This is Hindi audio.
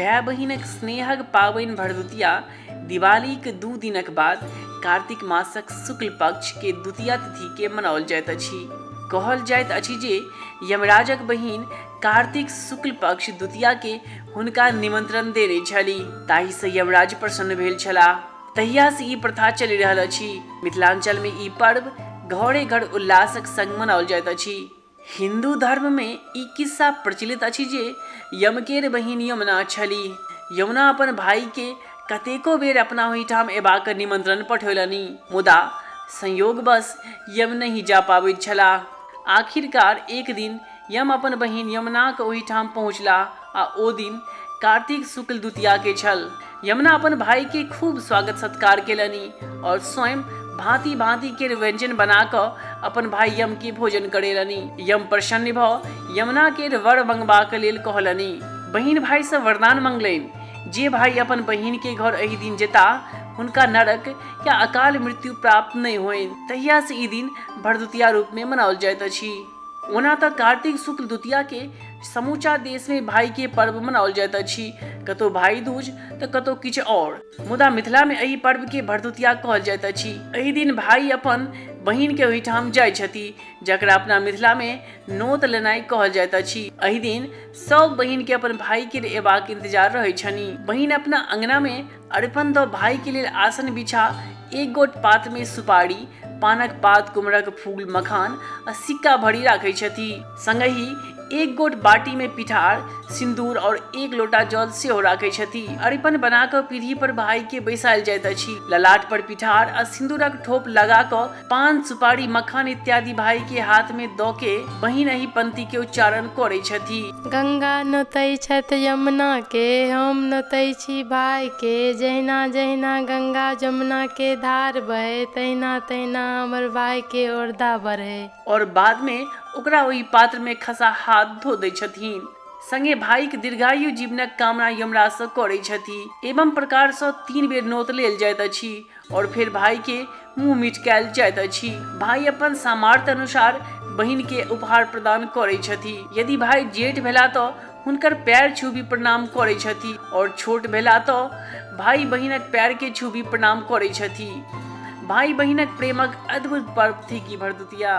भाई बहिनक स्नेहक पाबनि भरदुतिया दिवालीक 2 दिनक बाद कार्तिक मासक शुक्ल पक्ष के द्वितीया तिथि के मनाओल जाइत अछि। कहल जाइत अछि जे यमराजक बहिन कार्तिक शुक्ल पक्ष द्वितीया के हुनका निमंत्रण देने छली, ताहि से यमराज प्रसन्न भेल छलाह। तहिया से ई प्रथा चलि रहल अछि। मिथिलांचल में ई पर्व घरे घर उल्लासक संग मनाओल जाइत अछि। हिंदू धर्म में ई किस्सा प्रचलित अछि जे यमकेर बहिन यमुना छली। यमुना अपन भाई के कतेको बेर अपना ओहिठाम एबाक निमंत्रण पठौलनि, मुदा संयोगवश यम नहीं जा पाबैत छलाह। आखिरकार एक दिन यम अपन बहिन यमुनाक ओहिठाम पहुँचलाह आ ओ दिन कार्तिक शुक्ल द्वितीया के छल। यमुना अपन भाई के खूब स्वागत सत्कार केलनि और स्वयं भांति भांति के व्यंजन बना कऽ अपन भाई यम के भोजन करेलनि। यम प्रसन्न भऽ यमुना के वर मंगबाक लेल कहलनि। बहिन भाई से वरदान मंगलनि जे भाई अपन बहिन के घर एहि दिन जेता हुनका नरक या अकाल मृत्यु प्राप्त नहीं होय। तहिया से ई दिन भरदुतिया रूप में मनाओल जाइत अछि। ओना तऽ कार्तिक शुक्ल द्वितीया के समूचा देश में भाई के पर्व मनाओल जाइत अछि, कतौ भाई दूज तऽ कतौ किछु और, मुदा मिथिला में एहि पर्व के भरदुतिया कहल जाइत अछि। एहि दिन भाई अपन बहिन के ओहिठाम जाय छथि, जकरा अपना मिथिला में नोत लेनाइ कहल जाइत अछि। एहि दिन सब बहिन के अपन भाई के एबाक इंतजार रहै छनि। बहिन अपना अंगना में अरिपन दऽ भाई के लेल आसन बिछा एक गोट पात्र में सुपारी, पानक पात, कुमरक फूल, मखान आ सिक्का भरी राखै छथि। संगहि एक गोट बाटी में पिठार, सिंदूर और एक लोटा जल सेहो राखै छथि। अरिपन बना कऽ पीढ़ी पर भाई के बैसायल जाइत अछि। ललाट पर पिठार आ सिंदूरक ठोप लगा कऽ पान, सुपारी, मखान इत्यादि भाई के हाथ में दऽ के बहिन एहि पंक्ति के उच्चारण करै छथि। गंगा नोतै छथि यमुना के, हम नोतै छी भाई के। जहिना जहिना गंगा जमुना के धार बहे, तहिना तहिना हमर भाई के ओरदा बढ़े। और बाद में ओकरा ओहि पात्र में खसा हाथ धो दै छथिन। संगे भाई के दीर्घायु जीवनक कामना यमराज से करै छथि। एवं प्रकार से 3 बेर नोत लेल जाइत अछि और फिर भाई के मुंह मिचकायल जाइत अछि। भाई अपन सामर्थ्य अनुसार बहिन के उपहार प्रदान करै छथि। यदि भाई जेठ भेला तऽ हुनकर पैर छूबी प्रणाम करै छथि और छोट भेला तऽ भाई बहिनक पैर के छूबी प्रणाम करै छथि। भाई बहिनक प्रेमक अद्भुत पर्व थिक ई भरदुतिया।